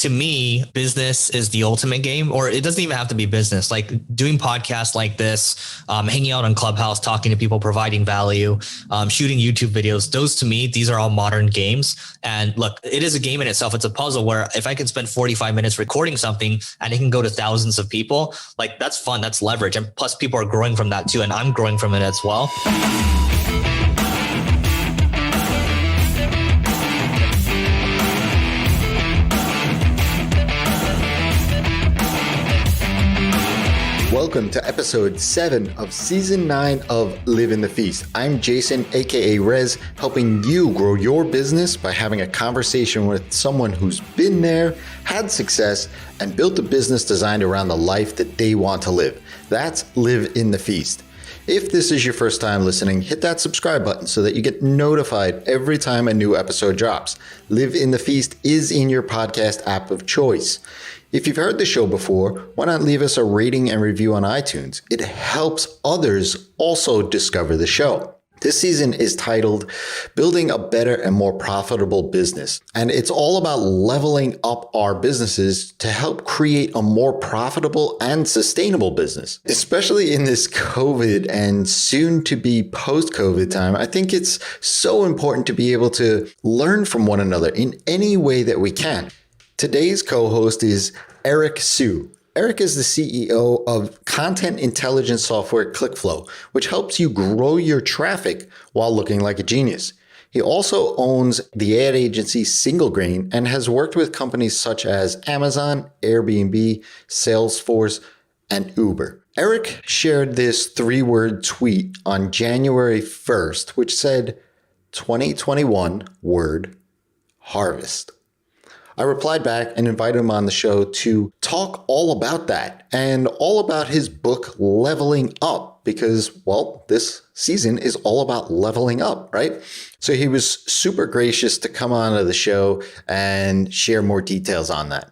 to me, business is the ultimate game, or it doesn't even have to be business. Like doing podcasts like this, hanging out on Clubhouse, talking to people, providing value, shooting YouTube videos. Those to me, these are all modern games. And look, it is a game in itself. It's a puzzle where if I can spend 45 minutes recording something and it can go to thousands of people, like that's fun. That's leverage. And plus people are growing from that too. And I'm growing from it as well. Welcome to episode 7 of season 9 of Live in the Feast. I'm Jason, aka Rez, helping you grow your business by having a conversation with someone who's been there, had success, and built a business designed around the life that they want to live. That's Live in the Feast. If this is your first time listening, hit that subscribe button so that you get notified every time a new episode drops. Live in the Feast is in your podcast app of choice. If you've heard the show before, why not leave us a rating and review on iTunes? It helps others also discover the show. This season is titled Building a Better and More Profitable Business, and it's all about leveling up our businesses to help create a more profitable and sustainable business. Especially in this COVID and soon to be post-COVID time, I think it's so important to be able to learn from one another in any way that we can. Today's co-host is Eric Siu. Eric is the CEO of content intelligence software ClickFlow, which helps you grow your traffic while looking like a genius. He also owns the ad agency Single Grain and has worked with companies such as Amazon, Airbnb, Salesforce, and Uber. Eric shared this 3-word tweet on January 1st, which said, 2021 word harvest. I replied back and invited him on the show to talk all about that and all about his book, Leveling Up, because, well, this season is all about leveling up, right? So he was super gracious to come on to the show and share more details on that.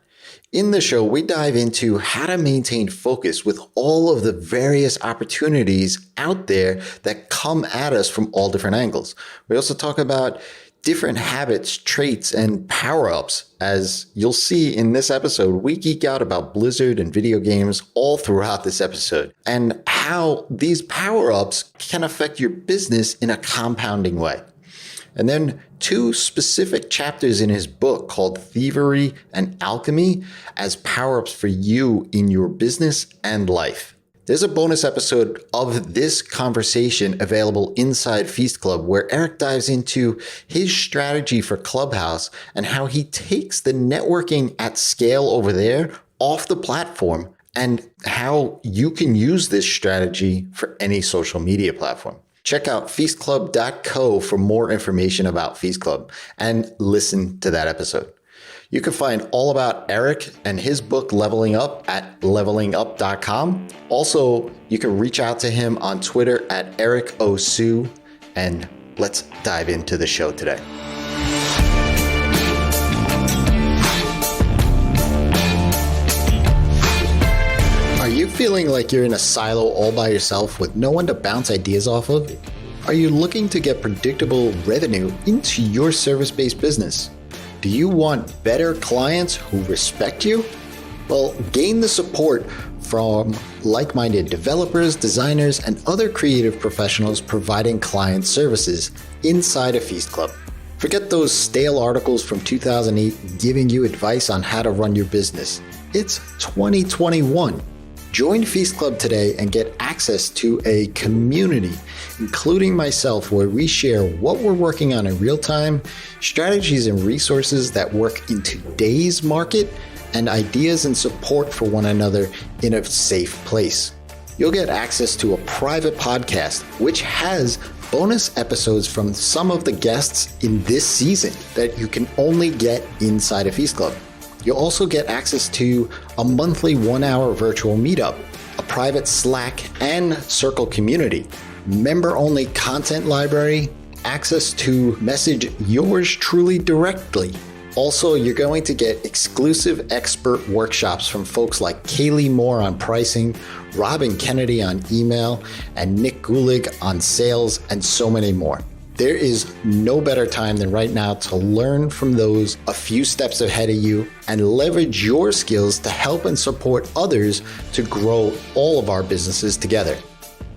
In the show, we dive into how to maintain focus with all of the various opportunities out there that come at us from all different angles. We also talk about different habits, traits, and power-ups. As you'll see in this episode, we geek out about Blizzard and video games all throughout this episode and how these power-ups can affect your business in a compounding way. And then 2 specific chapters in his book called Thievery and Alchemy as power-ups for you in your business and life. There's a bonus episode of this conversation available inside Feast Club where Eric dives into his strategy for Clubhouse and how he takes the networking at scale over there off the platform and how you can use this strategy for any social media platform. Check out feastclub.co for more information about Feast Club and listen to that episode. You can find all about Eric and his book, Leveling Up, at levelingup.com. Also, you can reach out to him on Twitter at Eric O. Siu, and let's dive into the show today. Are you feeling like you're in a silo all by yourself with no one to bounce ideas off of? Are you looking to get predictable revenue into your service-based business? Do you want better clients who respect you? Well, gain the support from like-minded developers, designers, and other creative professionals providing client services inside a Feast Club. Forget those stale articles from 2008 giving you advice on how to run your business. It's 2021. Join Feast Club today and get access to a community, including myself, where we share what we're working on in real time, strategies and resources that work in today's market, and ideas and support for one another in a safe place. You'll get access to a private podcast, which has bonus episodes from some of the guests in this season that you can only get inside a Feast Club. You'll also get access to a monthly 1-hour virtual meetup, a private Slack and Circle community, member-only content library, access to message yours truly directly. Also, you're going to get exclusive expert workshops from folks like Kaylee Moore on pricing, Robin Kennedy on email, and Nick Gulig on sales, and so many more. There is no better time than right now to learn from those a few steps ahead of you and leverage your skills to help and support others to grow all of our businesses together.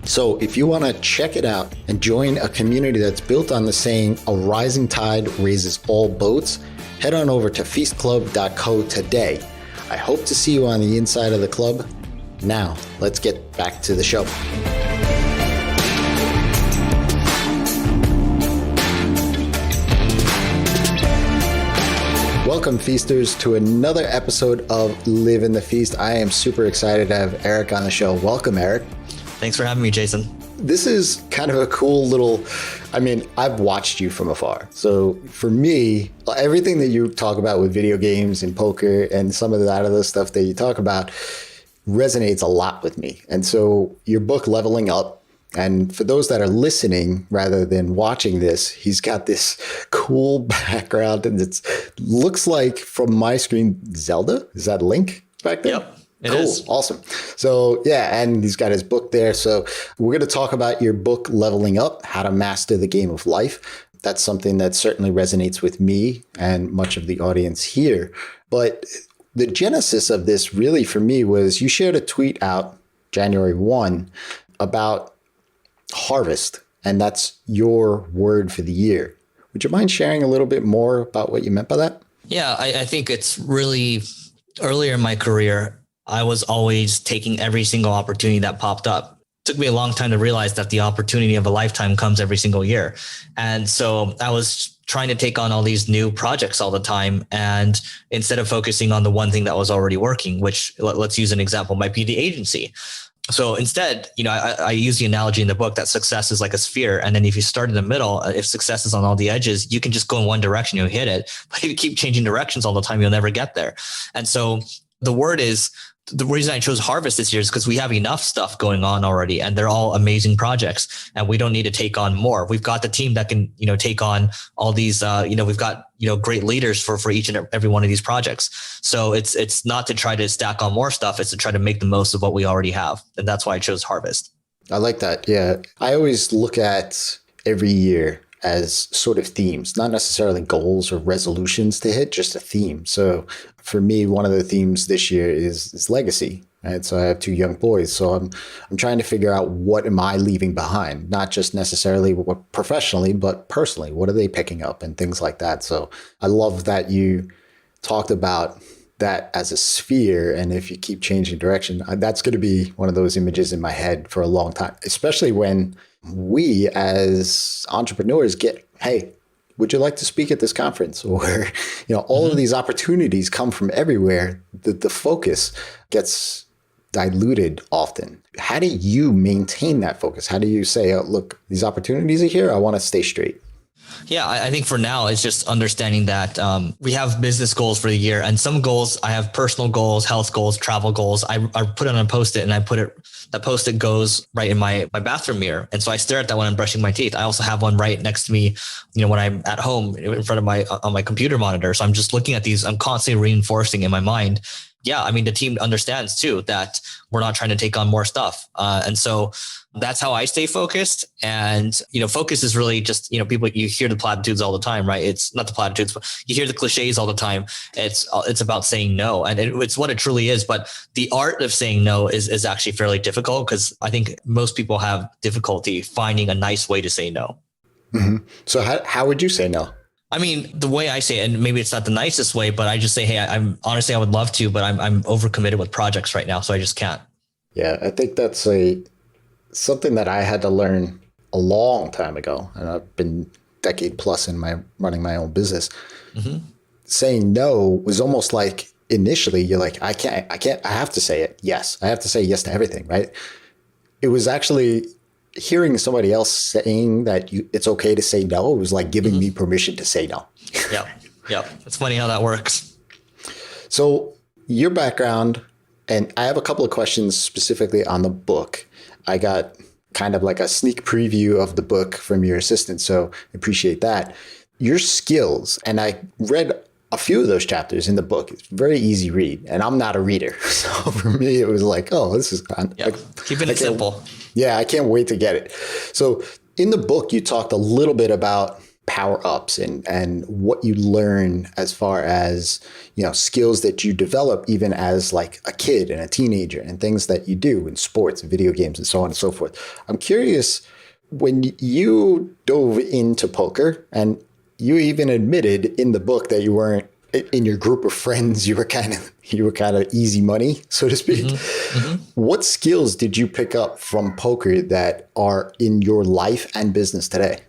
So if you want to check it out and join a community that's built on the saying, a rising tide raises all boats, head on over to feastclub.co today. I hope to see you on the inside of the club. Now, let's get back to the show. Welcome, Feasters, to another episode of Live in the Feast. I am super excited to have Eric on the show. Welcome, Eric. Thanks for having me, Jason. This is kind of a cool little, I've watched you from afar. So for me, everything that you talk about with video games and poker and some of that other stuff that you talk about resonates a lot with me. And so your book, Leveling Up, and for those that are listening rather than watching this, he's got this cool background and it looks like from my screen, Zelda. Is that Link back there? Yep. It cool. is. Awesome. So yeah, and he's got his book there. So we're going to talk about your book, Leveling Up, How to Master the Game of Life. That's something that certainly resonates with me and much of the audience here. But the genesis of this really for me was you shared a tweet out January 1 about harvest, and that's your word for the year. Would you mind sharing a little bit more about what you meant by that? Yeah, I think it's really earlier in my career, I was always taking every single opportunity that popped up. It took me a long time to realize that the opportunity of a lifetime comes every single year. And so I was trying to take on all these new projects all the time. And instead of focusing on the one thing that was already working, which let's use an example, might be the agency. So instead, I use the analogy in the book that success is like a sphere. And then if you start in the middle, if success is on all the edges, you can just go in one direction, you'll hit it. But if you keep changing directions all the time, you'll never get there. And so the reason I chose Harvest this year is because we have enough stuff going on already and they're all amazing projects and we don't need to take on more. We've got the team that can, take on all these, we've got, great leaders for each and every one of these projects. So it's not to try to stack on more stuff. It's to try to make the most of what we already have. And that's why I chose Harvest. I like that. Yeah. I always look at every year as sort of themes, not necessarily goals or resolutions to hit, just a theme. So for me, one of the themes this year is legacy. Right? So I have two young boys. So I'm trying to figure out what am I leaving behind, not just necessarily what professionally, but personally, what are they picking up and things like that. So I love that you talked about that as a sphere. And if you keep changing direction, that's going to be one of those images in my head for a long time, especially when we as entrepreneurs get, hey, would you like to speak at this conference? Or, all of these opportunities come from everywhere. The focus gets diluted often. How do you maintain that focus? How do you say, oh, look, these opportunities are here. I want to stay straight. Yeah, I think for now, it's just understanding that we have business goals for the year and some goals, I have personal goals, health goals, travel goals. I put it on a Post-it and that Post-it goes right in my bathroom mirror. And so I stare at that when I'm brushing my teeth. I also have one right next to me, when I'm at home in front of on my computer monitor. So I'm just looking at these, I'm constantly reinforcing in my mind. Yeah, the team understands too that we're not trying to take on more stuff. And so that's how I stay focused. And, focus is really just, people, you hear the platitudes all the time, right? It's not the platitudes, but you hear the cliches all the time. It's about saying no. And it's what it truly is. But the art of saying no is actually fairly difficult because I think most people have difficulty finding a nice way to say no. Mm-hmm. So how would you say no? The way I say it, and maybe it's not the nicest way, but I just say, hey, I'm honestly, I would love to, but I'm overcommitted with projects right now. So I just can't. Yeah. I think that's something that I had to learn a long time ago. And I've been decade plus in running my own business. Mm-hmm. Saying no was almost like initially you're like, I can't, I have to say it. Yes. I have to say yes to everything. Right. It was actually hearing somebody else saying that it's okay to say no. It was like giving me permission to say no. Yeah. Yeah. It's funny how that works. So your background, and I have a couple of questions specifically on the book. I got kind of like a sneak preview of the book from your assistant. So I appreciate that. Your skills, and I read a few of those chapters in the book. It's very easy read, and I'm not a reader. So for me, it was like, oh, this is fun. Yeah. Keeping it simple. Yeah, I can't wait to get it. So In the book, you talked a little bit about power ups and what you learn as far as, skills that you develop even as like a kid and a teenager and things that you do in sports and video games and so on and so forth. I'm curious, when you dove into poker, and you even admitted in the book that you weren't in your group of friends, you were kind of easy money, so to speak. Mm-hmm. Mm-hmm. What skills did you pick up from poker that are in your life and business today?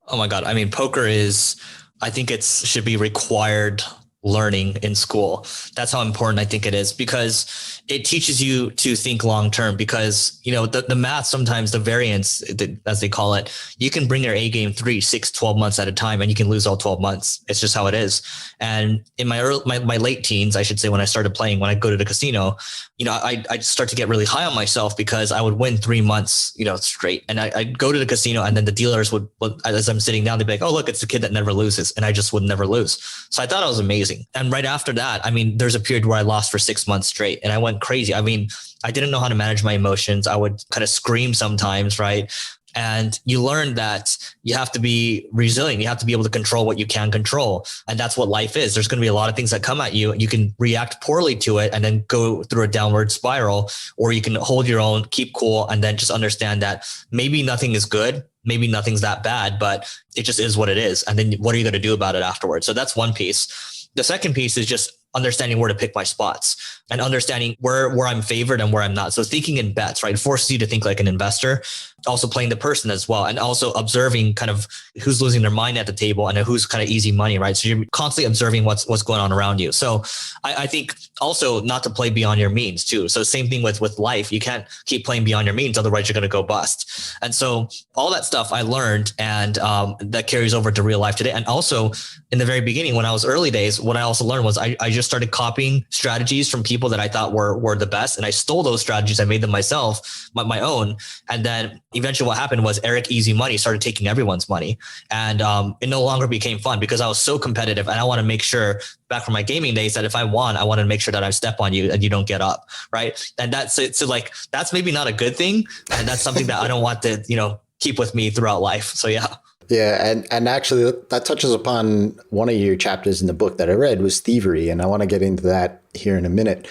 Oh my God. I mean, poker I think should be required learning in school. That's how important I think it is, because it teaches you to think long term, because the math, sometimes the variance, as they call it, you can bring your A game 3, 6, 12 months at a time, and you can lose all 12 months. It's just how it is. And in my late teens, I should say, when I started playing, when I go to the casino, I'd start to get really high on myself, because I would win 3 months, straight. And I'd go to the casino, and then the dealers would, as I'm sitting down, they'd be like, "Oh, look, it's the kid that never loses." And I just would never lose. So I thought it was amazing. And right after that, I mean, there's a period where I lost for 6 months straight, and I went crazy. I mean, I didn't know how to manage my emotions. I would kind of scream sometimes, right? And you learn that you have to be resilient. You have to be able to control what you can control. And that's what life is. There's going to be a lot of things that come at you, and you can react poorly to it and then go through a downward spiral, or you can hold your own, keep cool, and then just understand that maybe nothing is good. Maybe nothing's that bad, but it just is what it is. And then what are you going to do about it afterwards? So that's one piece. The second piece is just understanding where to pick my spots and understanding where I'm favored and where I'm not. So thinking in bets, right? It forces you to think like an investor, also playing the person as well, and also observing kind of who's losing their mind at the table and who's kind of easy money, right? So you're constantly observing what's going on around you. So I think also not to play beyond your means too. So same thing with life. You can't keep playing beyond your means, otherwise you're going to go bust. And so all that stuff I learned, and that carries over to real life today. And also in the very beginning, when I was early days, what I also learned was I just started copying strategies from people that I thought were the best. And I stole those strategies. I made them myself, my own. And then eventually what happened was Eric Easy Money started taking everyone's money. And it no longer became fun, because I was so competitive, and I want to make sure, back from my gaming days, that if I won, I want to make sure that I step on you and you don't get up. Right. And that's it. So like, that's maybe not a good thing. And that's something that I don't want to, keep with me throughout life. So yeah. Yeah. And actually that touches upon one of your chapters in the book that I read, was thievery. And I want to get into that here in a minute.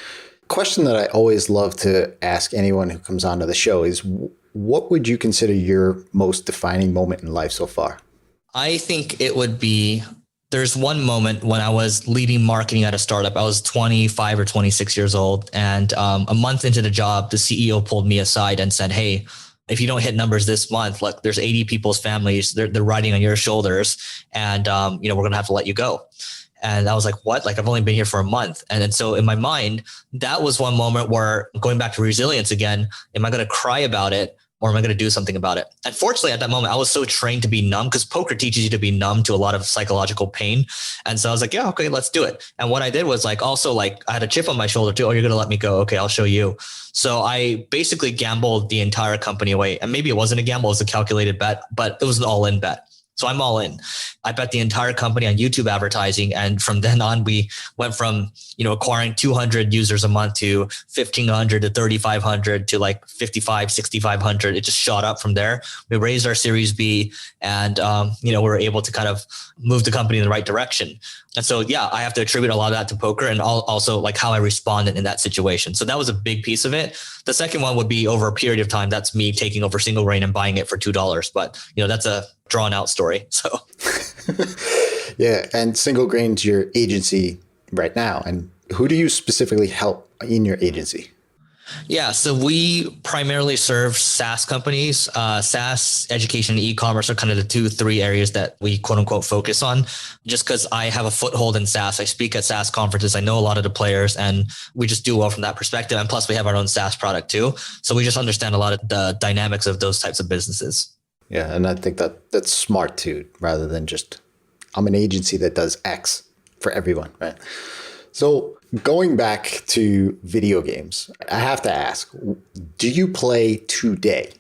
Question that I always love to ask anyone who comes onto the show is, what would you consider your most defining moment in life so far? I think it would be, there's one moment when I was leading marketing at a startup. I was 25 or 26 years old. And a month into the job, the CEO pulled me aside and said, "Hey, if you don't hit numbers this month, look, there's 80 people's families, they're riding on your shoulders, and we're going to have to let you go." And I was like, "What? Like, I've only been here for a month." And so in my mind, that was one moment where, going back to resilience again, am I going to cry about it, or am I going to do something about it? And fortunately, at that moment, I was so trained to be numb, because poker teaches you to be numb to a lot of psychological pain. And so I was like, "Yeah, okay, let's do it." And what I did was I had a chip on my shoulder too. "Oh, you're going to let me go? Okay, I'll show you." So I basically gambled the entire company away. And maybe it wasn't a gamble, it was a calculated bet, but it was an all-in bet. So I'm all in. I bet the entire company on YouTube advertising. And from then on, we went from, acquiring 200 users a month to 1,500 to 3,500 to like 55, 6,500. It just shot up from there. We raised our Series B, and, we were able to kind of move the company in the right direction. And so, yeah, I have to attribute a lot of that to poker, and also like how I responded in that situation. So that was a big piece of it. The second one would be over a period of time. That's me taking over Single Grain and buying it for $2. But, that's a drawn out story. So, yeah. And Single Grain's your agency right now. And who do you specifically help in your agency? Yeah, so we primarily serve SaaS companies. SaaS, education, and e-commerce are kind of the 2-3 areas that we quote unquote focus on. Just because I have a foothold in SaaS, I speak at SaaS conferences. I know a lot of the players, and we just do well from that perspective. And plus, we have our own SaaS product too, so we just understand a lot of the dynamics of those types of businesses. Yeah, and I think that's smart too, rather than just, I'm an agency that does X for everyone, right? So going back to video games, I have to ask, do you play today?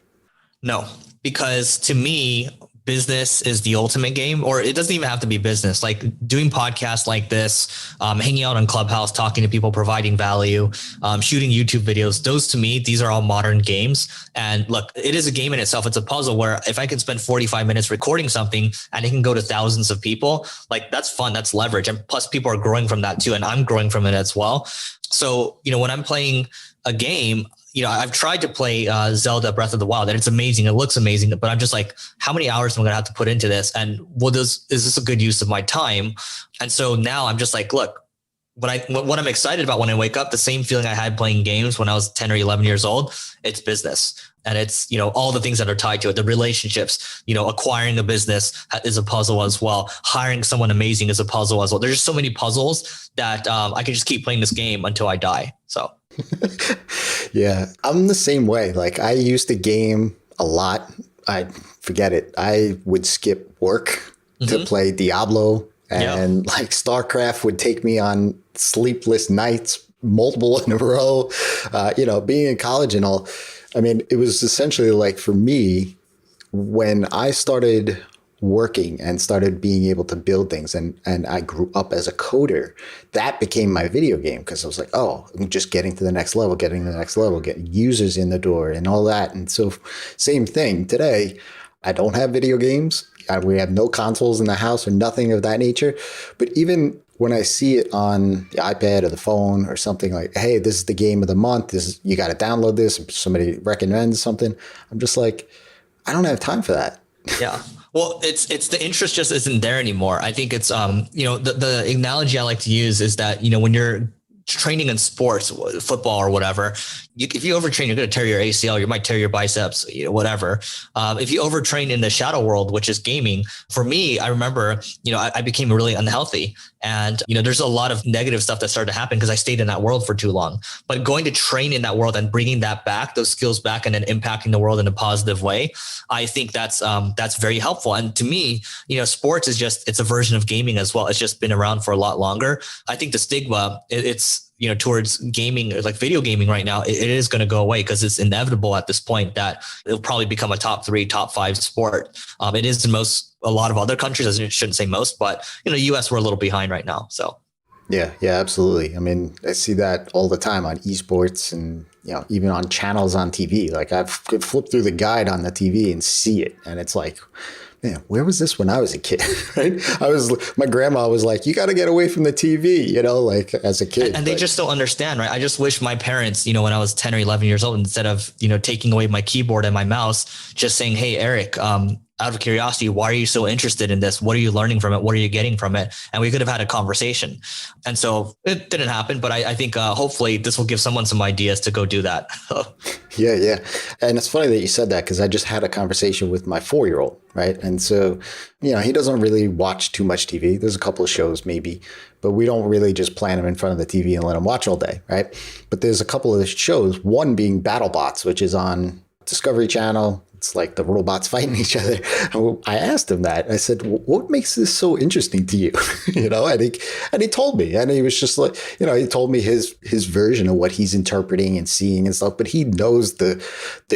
No, because to me, business is the ultimate game, or it doesn't even have to be business. Like doing podcasts like this, hanging out on Clubhouse, talking to people, providing value, shooting YouTube videos. Those to me, these are all modern games. And look, it is a game in itself. It's a puzzle where if I can spend 45 minutes recording something and it can go to thousands of people, like that's fun. That's leverage. And plus people are growing from that too. And I'm growing from it as well. So, when I'm playing a game, I've tried to play Zelda Breath of the Wild, and it's amazing. It looks amazing, but I'm just like, how many hours am I going to have to put into this? And is this a good use of my time? And so now I'm just like, look, what I'm excited about when I wake up, the same feeling I had playing games when I was 10 or 11 years old, it's business. And it's, all the things that are tied to it, the relationships, acquiring a business is a puzzle as well. Hiring someone amazing is a puzzle as well. There's just so many puzzles that I can just keep playing this game until I die. So. Yeah, I'm the same way. Like I used to game a lot. I forget it. I would skip work to play Diablo, and like StarCraft would take me on sleepless nights, multiple in a row. Being in college and all. I mean, it was essentially like for me, when I started working and started being able to build things and I grew up as a coder, that became my video game because I was like, oh, I'm just getting to the next level, getting users in the door and all that. And so same thing today, I don't have video games. We have no consoles in the house or nothing of that nature. But even when I see it on the iPad or the phone or something like, hey, this is the game of the month. You got to download this. Somebody recommends something. I'm just like, I don't have time for that. Yeah. Well, it's the interest just isn't there anymore. I think it's, the analogy I like to use is that, when you're training in sports, football or whatever, if you overtrain, you're going to tear your ACL, you might tear your biceps, whatever. If you overtrain in the shadow world, which is gaming, for me, I remember, I became really unhealthy. And, there's a lot of negative stuff that started to happen because I stayed in that world for too long. But going to train in that world and bringing that back, those skills back, and then impacting the world in a positive way, I think that's very helpful. And to me, sports it's a version of gaming as well. It's just been around for a lot longer. I think the stigma, it's towards gaming, like video gaming right now, it is going to go away because it's inevitable at this point that it'll probably become a top 3, top 5 sport. It is in a lot of other countries. I shouldn't say most, but US, we're a little behind right now. So. Yeah, absolutely. I mean, I see that all the time on esports and, even on channels on TV. Like I could flip through the guide on the TV and see it. And it's like, man, where was this when I was a kid? Right? My grandma was like, you got to get away from the TV, like as a kid. And they just don't understand, right? I just wish my parents, when I was 10 or 11 years old, instead of, taking away my keyboard and my mouse, just saying, hey, Eric, out of curiosity, why are you so interested in this? What are you learning from it? What are you getting from it? And we could have had a conversation. And so it didn't happen, but I think hopefully this will give someone some ideas to go do that. Yeah. And it's funny that you said that because I just had a conversation with my 4-year-old, right? And so, he doesn't really watch too much TV. There's a couple of shows maybe, but we don't really just plant him in front of the TV and let him watch all day, right? But there's a couple of shows, one being BattleBots, which is on Discovery Channel. It's like the robots fighting each other. I asked him that. I said, what makes this so interesting to you? And he told me, and he was just like, he told me his version of what he's interpreting and seeing and stuff, but he knows the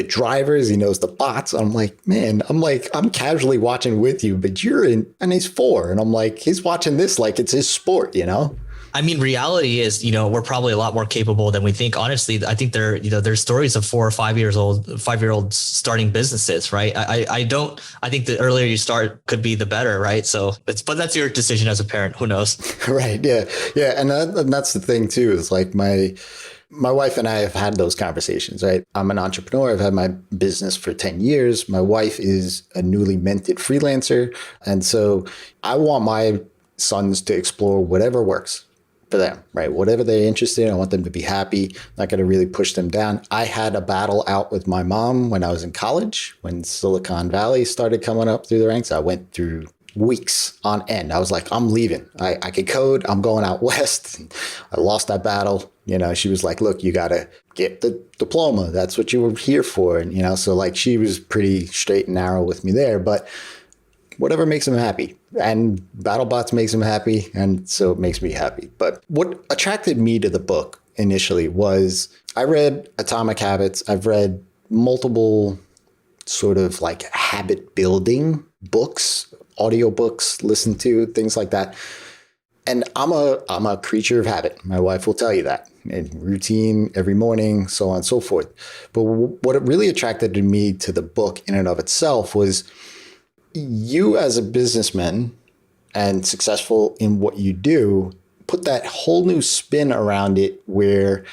drivers, he knows the bots. I'm like, man, I'm casually watching with you, but you're in, and he's 4. And I'm like, he's watching this like it's his sport, I mean, reality is, we're probably a lot more capable than we think. Honestly, I think there's stories of 4 or 5-year-olds starting businesses, right? I think the earlier you start could be the better, right? So but that's your decision as a parent. Who knows? Right. Yeah. Yeah. And that's the thing too, is like my wife and I have had those conversations, right? I'm an entrepreneur. I've had my business for 10 years. My wife is a newly minted freelancer. And so I want my sons to explore whatever works for them, right? Whatever they're interested in, I want them to be happy. Not going to really push them down. I had a battle out with my mom when I was in college, when Silicon Valley started coming up through the ranks. I went through weeks on end. I was like, I'm leaving. I can code. I'm going out west. I lost that battle. She was like, look, you got to get the diploma. That's what you were here for. And, so like she was pretty straight and narrow with me there, but whatever makes them happy. And BattleBots makes them happy. And so it makes me happy. But what attracted me to the book initially was I read Atomic Habits. I've read multiple sort of like habit building books, audiobooks, listen to, things like that. And I'm a creature of habit. My wife will tell you that. And routine every morning, so on and so forth. But what it really attracted me to the book in and of itself was you as a businessman and successful in what you do, put that whole new spin around it where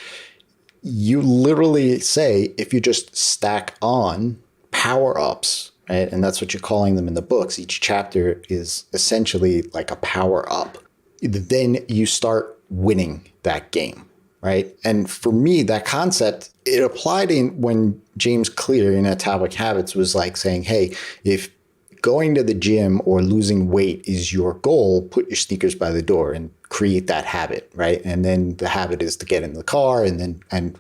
you literally say, if you just stack on power-ups, right? And that's what you're calling them in the books. Each chapter is essentially like a power-up. Then you start winning that game, right? And for me, that concept, it applied in when James Clear in Atomic Habits was like saying, hey, if going to the gym or losing weight is your goal, put your sneakers by the door and create that habit, right? And then the habit is to get in the car,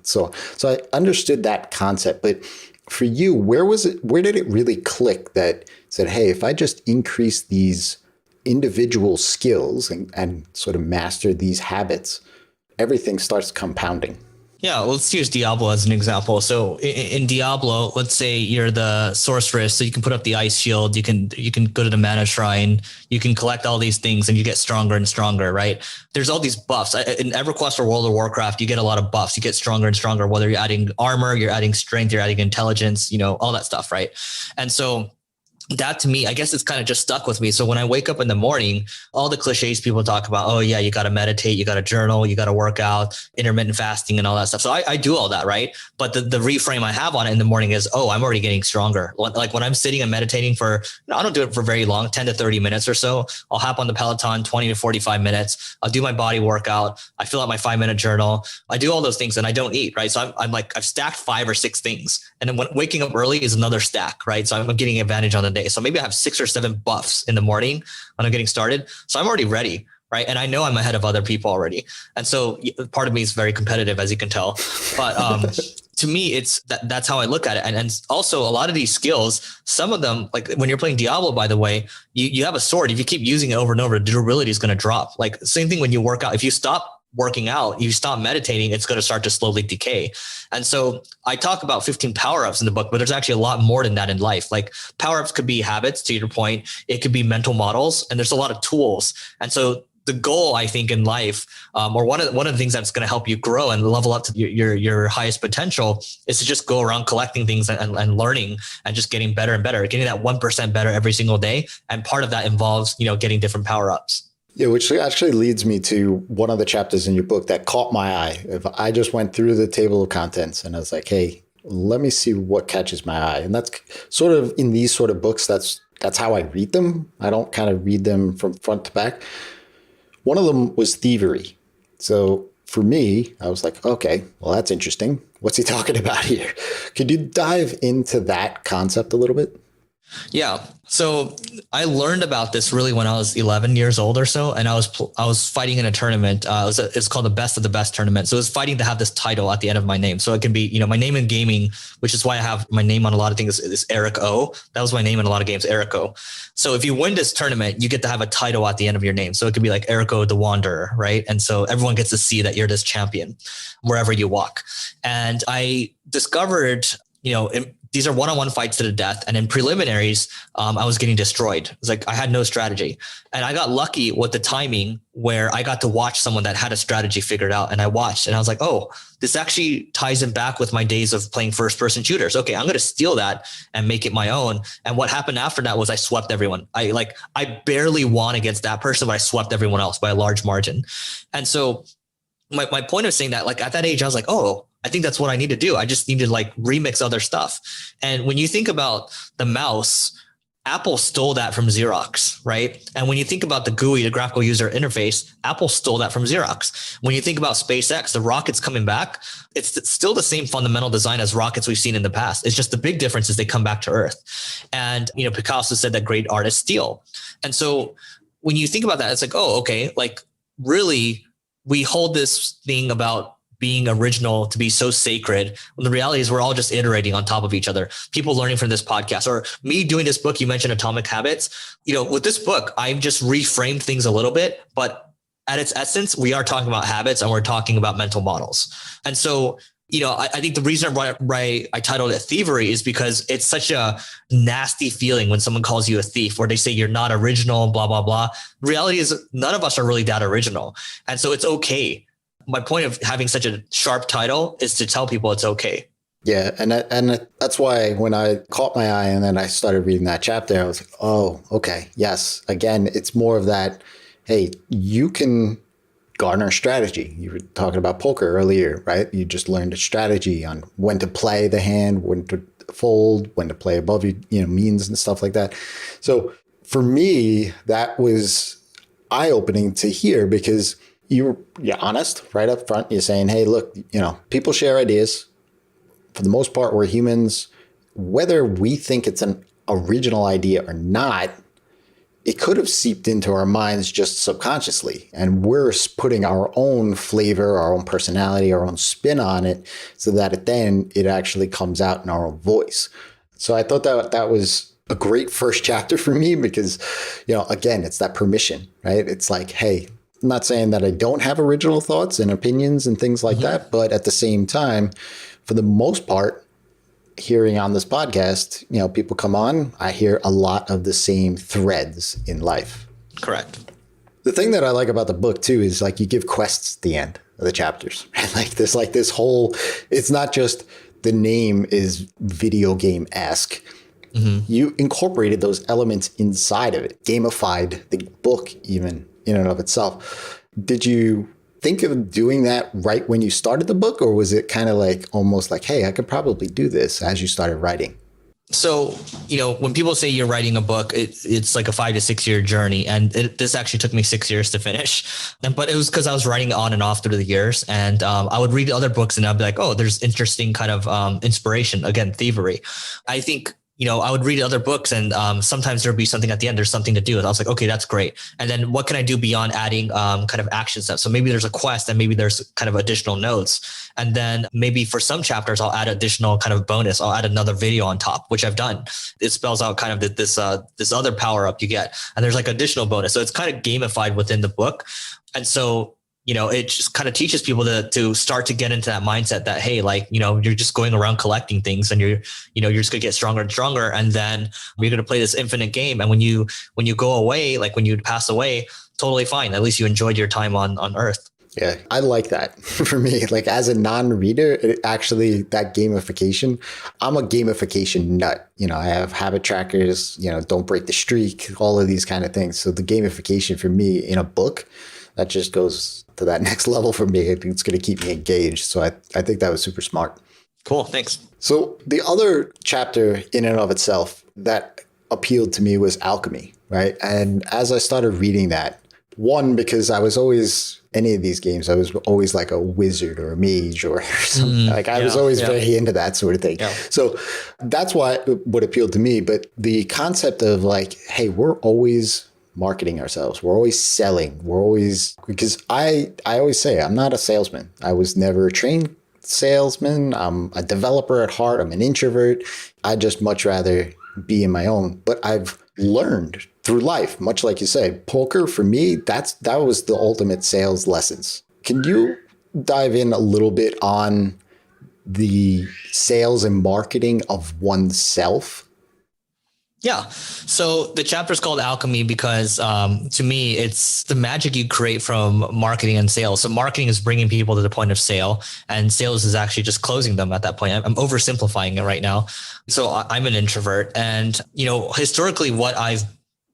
so I understood that concept. But for you, where did it really click that said, hey, if I just increase these individual skills and sort of master these habits, everything starts compounding? Yeah, well, let's use Diablo as an example. So in Diablo, let's say you're the sorceress, so you can put up the ice shield, you can go to the mana shrine, you can collect all these things, and you get stronger and stronger, right? There's all these buffs. In EverQuest or World of Warcraft, you get a lot of buffs. You get stronger and stronger, whether you're adding armor, you're adding strength, you're adding intelligence, all that stuff, right? And so that to me, I guess it's kind of just stuck with me. So when I wake up in the morning, all the cliches people talk about, oh yeah, you got to meditate, you got to journal, you got to work out, intermittent fasting and all that stuff. So I do all that, right? But the reframe I have on it in the morning is, oh, I'm already getting stronger. Like when I'm sitting and meditating I don't do it for very long, 10 to 30 minutes or so. I'll hop on the Peloton, 20 to 45 minutes. I'll do my body workout. I fill out my 5-minute journal. I do all those things and I don't eat, right? So I'm like, I've stacked 5 or 6 things. And then waking up early is another stack, right? So I'm getting advantage on the day. So maybe I have 6 or 7 buffs in the morning when I'm getting started. So I'm already ready, right? And I know I'm ahead of other people already. And so part of me is very competitive, as you can tell. But to me, it's that's how I look at it. And also a lot of these skills, some of them, like when you're playing Diablo, by the way, you have a sword. If you keep using it over and over, the durability is going to drop. Like same thing when you work out. If you stop working out, you stop meditating, it's going to start to slowly decay. And so I talk about 15 power-ups in the book, but there's actually a lot more than that in life. Like power-ups could be habits, to your point. It could be mental models, and there's a lot of tools. And so the goal, I think, in life, or one of the things that's going to help you grow and level up to your highest potential, is to just go around collecting things and learning and just getting better and better, getting that 1% better every single day. And part of that involves, getting different power-ups. Yeah, which actually leads me to one of the chapters in your book that caught my eye. If I just went through the table of contents and I was like, hey, let me see what catches my eye. And that's sort of in these sort of books, that's how I read them. I don't kind of read them from front to back. One of them was thievery. So for me, I was like, okay, well, that's interesting. What's he talking about here? Could you dive into that concept a little bit? Yeah. So I learned about this really when I was 11 years old or so. And I was fighting in a tournament. It's called the Best of the Best tournament. So it's fighting to have this title at the end of my name. So it can be, my name in gaming, which is why I have my name on a lot of things, is Eric O. That was my name in a lot of games, Eric O. So if you win this tournament, you get to have a title at the end of your name. So it could be like Eric O the Wanderer, right? And so everyone gets to see that you're this champion wherever you walk. And I discovered, these are one-on-one fights to the death. And in preliminaries, I was getting destroyed. It's like I had no strategy. And I got lucky with the timing where I got to watch someone that had a strategy figured out. And I watched and I was like, oh, this actually ties in back with my days of playing first-person shooters. Okay, I'm going to steal that and make it my own. And what happened after that was I swept everyone. I barely won against that person, but I swept everyone else by a large margin. And so my point of saying that, like at that age, I was like, oh, I think that's what I need to do. I just need to remix other stuff. And when you think about the mouse, Apple stole that from Xerox, right? And when you think about the GUI, the graphical user interface, Apple stole that from Xerox. When you think about SpaceX, the rockets coming back, it's still the same fundamental design as rockets we've seen in the past. It's just the big difference is they come back to Earth. And, Picasso said that great artists steal. And so when you think about that, it's like, oh, okay, really, we hold this thing about being original to be so sacred, when the reality is we're all just iterating on top of each other. People learning from this podcast, or me doing this book. You mentioned Atomic Habits. With this book, I've just reframed things a little bit, but at its essence, we are talking about habits and we're talking about mental models. And so I think the reason why I titled it Thievery is because it's such a nasty feeling when someone calls you a thief, or they say you're not original, blah, blah, blah. The reality is none of us are really that original. And so it's okay. My point of having such a sharp title is to tell people it's okay. Yeah. And that's why when I caught my eye and then I started reading that chapter, I was like, oh, okay. Yes. Again, it's more of that, hey, you can garner strategy. You were talking about poker earlier, right? You just learned a strategy on when to play the hand, when to fold, when to play above means and stuff like that. So for me, that was eye-opening to hear, because you're honest right up front. You're saying, hey, look, people share ideas. For the most part, we're humans. Whether we think it's an original idea or not, it could have seeped into our minds just subconsciously. And we're putting our own flavor, our own personality, our own spin on it, so that then it actually comes out in our own voice. So I thought that was a great first chapter for me, because, again, it's that permission, right? It's like, hey, I'm not saying that I don't have original thoughts and opinions and things like that, but at the same time, for the most part, hearing on this podcast, people come on, I hear a lot of the same threads in life. Correct. The thing that I like about the book too is like you give quests at the end of the chapters. Like this whole, it's not just the name is video game-esque. Mm-hmm. You incorporated those elements inside of it, gamified the book even in and of itself. Did you think of doing that right when you started the book, or was it kind of like almost like, hey, I could probably do this as you started writing? So, when people say you're writing a book, it's like a 5 to 6 year journey. And this actually took me 6 years to finish. But it was because I was writing on and off through the years. And I would read other books and I'd be like, oh, there's interesting kind of inspiration. Again, thievery. I think I would read other books and sometimes there'd be something at the end, there's something to do. And I was like, okay, that's great. And then what can I do beyond adding kind of action steps? So maybe there's a quest and maybe there's kind of additional notes. And then maybe for some chapters, I'll add additional kind of bonus. I'll add another video on top, which I've done. It spells out kind of this other power up you get. And there's like additional bonus. So it's kind of gamified within the book. And so it just kind of teaches people to start to get into that mindset that, hey, like, you're just going around collecting things and you're just gonna get stronger and stronger. And then you're going to play this infinite game. And when you go away, like when you pass away, totally fine. At least you enjoyed your time on Earth. Yeah, I like that. For me, like as a non-reader, that gamification, I'm a gamification nut. I have habit trackers, don't break the streak, all of these kind of things. So the gamification for me in a book, that just goes to that next level for me. It's going to keep me engaged. So I think that was super smart. Cool. Thanks. So the other chapter in and of itself that appealed to me was Alchemy, right? And as I started reading that, one, because I was always, any of these games, I was always like a wizard or a mage or something. I was always very into that sort of thing. Yeah. So that's what appealed to me. But the concept of like, hey, we're always marketing ourselves. We're always selling. Because I always say I'm not a salesman. I was never a trained salesman. I'm a developer at heart. I'm an introvert. I just much rather be in my own. But I've learned through life, much like you say, poker for me, that was the ultimate sales lessons. Can you dive in a little bit on the sales and marketing of oneself? Yeah. So the chapter is called Alchemy because to me, it's the magic you create from marketing and sales. So marketing is bringing people to the point of sale, and sales is actually just closing them at that point. I'm oversimplifying it right now. So I'm an introvert, and historically what I've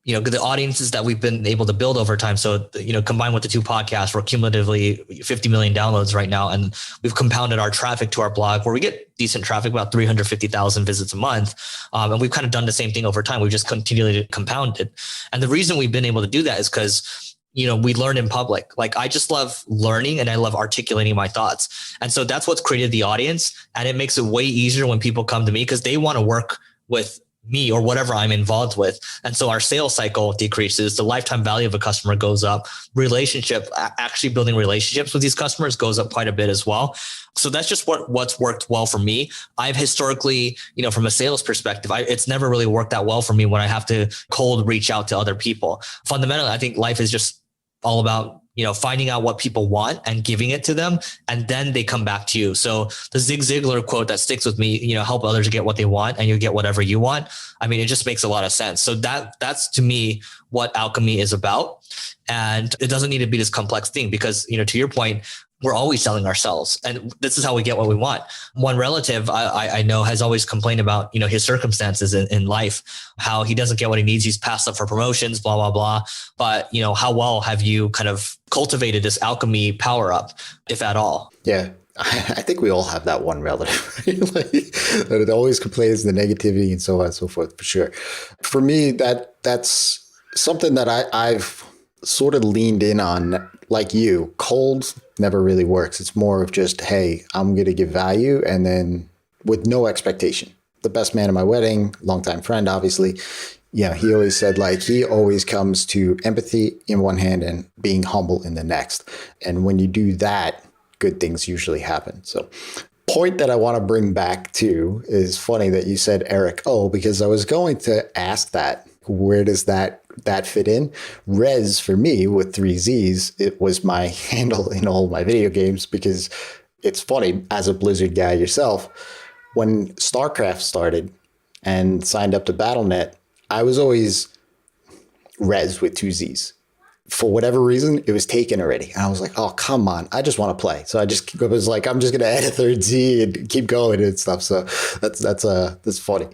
the audiences that we've been able to build over time. So, combined with the two podcasts, we're cumulatively 50 million downloads right now. And we've compounded our traffic to our blog where we get decent traffic, about 350,000 visits a month. And we've kind of done the same thing over time. We've just continually compounded. And the reason we've been able to do that is because, we learn in public. Like I just love learning and I love articulating my thoughts. And so that's what's created the audience. And it makes it way easier when people come to me because they want to work with me or whatever I'm involved with. And so our sales cycle decreases. The lifetime value of a customer goes up. Actually building relationships with these customers goes up quite a bit as well. So that's just what's worked well for me. I've historically, from a sales perspective, it's never really worked that well for me when I have to cold reach out to other people. Fundamentally, I think life is just all about finding out what people want and giving it to them, and then they come back to you. So the Zig Ziglar quote that sticks with me, help others get what they want and you get whatever you want. I mean, it just makes a lot of sense. So that's to me what Alchemy is about. And it doesn't need to be this complex thing because, to your point, we're always selling ourselves, and this is how we get what we want. One relative I know has always complained about, his circumstances in life, how he doesn't get what he needs. He's passed up for promotions, blah, blah, blah. But, how well have you kind of cultivated this alchemy power up, if at all? Yeah. I think we all have that one relative, right? That it always complains the negativity and so on and so forth, for sure. For me, that's something that I've sort of leaned in on, like you. Cold never really works. It's more of just, hey, I'm going to give value, and then with no expectation. The best man at my wedding, longtime friend, obviously, he always said, he always comes to empathy in one hand and being humble in the next. And when you do that, good things usually happen. So point that I want to bring back to is funny that you said Eric O, because I was going to ask that. Where does that fit in? Rez, for me, with 3 Z's, it was my handle in all my video games, because it's funny, as a Blizzard guy yourself, when StarCraft started and signed up to BattleNet, I was always Rez with 2 Z's. For whatever reason, it was taken already. And I was like, oh, come on. I just want to play. So I was like, I'm just going to add a 3rd Z and keep going and stuff. So that's funny.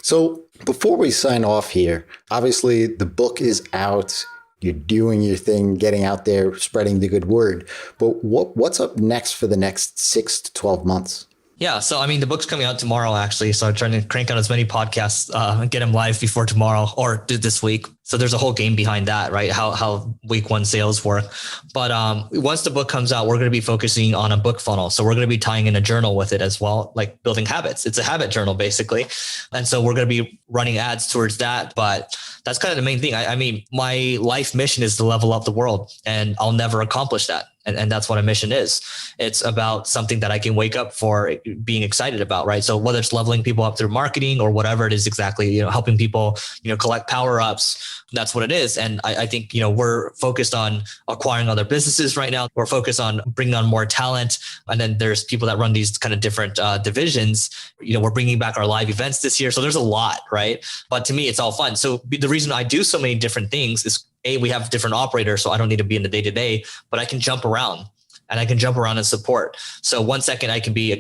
So before we sign off here, obviously the book is out. You're doing your thing, getting out there, spreading the good word. But what's up next for the next 6 to 12 months? Yeah. So, the book's coming out tomorrow, actually. So I'm trying to crank out as many podcasts and get them live before tomorrow or this week. So there's a whole game behind that, right? How week 1 sales work. But once the book comes out, we're going to be focusing on a book funnel. So we're going to be tying in a journal with it as well, like building habits. It's a habit journal, basically. And so we're going to be running ads towards that. But that's kind of the main thing. My life mission is to level up the world, and I'll never accomplish that. And that's what a mission is. It's about something that I can wake up for being excited about, right? So whether it's leveling people up through marketing or whatever it is exactly, helping people, collect power ups, that's what it is. And I think, we're focused on acquiring other businesses right now. We're focused on bringing on more talent. And then there's people that run these kind of different divisions. We're bringing back our live events this year. So there's a lot, right? But to me, it's all fun. So the reason I do so many different things is, we have different operators, so I don't need to be in the day-to-day, but I can jump around and support. So 1 second I can be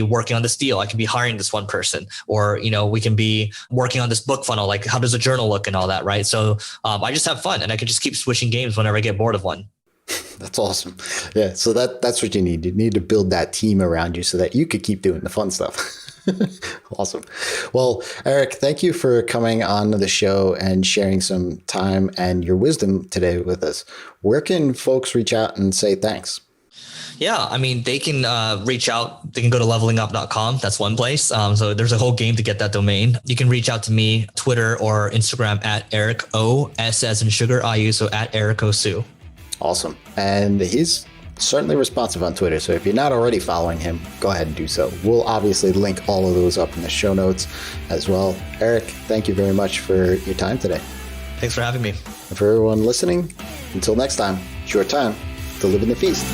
working on this deal. I can be hiring this one person, or, we can be working on this book funnel. Like, how does a journal look and all that, right? So I just have fun, and I can just keep switching games whenever I get bored of one. That's awesome. Yeah. So that's what you need. You need to build that team around you so that you could keep doing the fun stuff. Awesome. Well, Eric, thank you for coming on the show and sharing some time and your wisdom today with us. Where can folks reach out and say thanks? Yeah, they can reach out. They can go to levelingup.com. That's one place. So there's a whole game to get that domain. You can reach out to me, Twitter or Instagram at Eric O, S as in sugar, IU, so at Eric O Su. Awesome. And he's certainly responsive on Twitter. So if you're not already following him, go ahead and do so. We'll obviously link all of those up in the show notes as well. Eric, thank you very much for your time today. Thanks for having me. And for everyone listening, until next time, it's your time to live in the feast.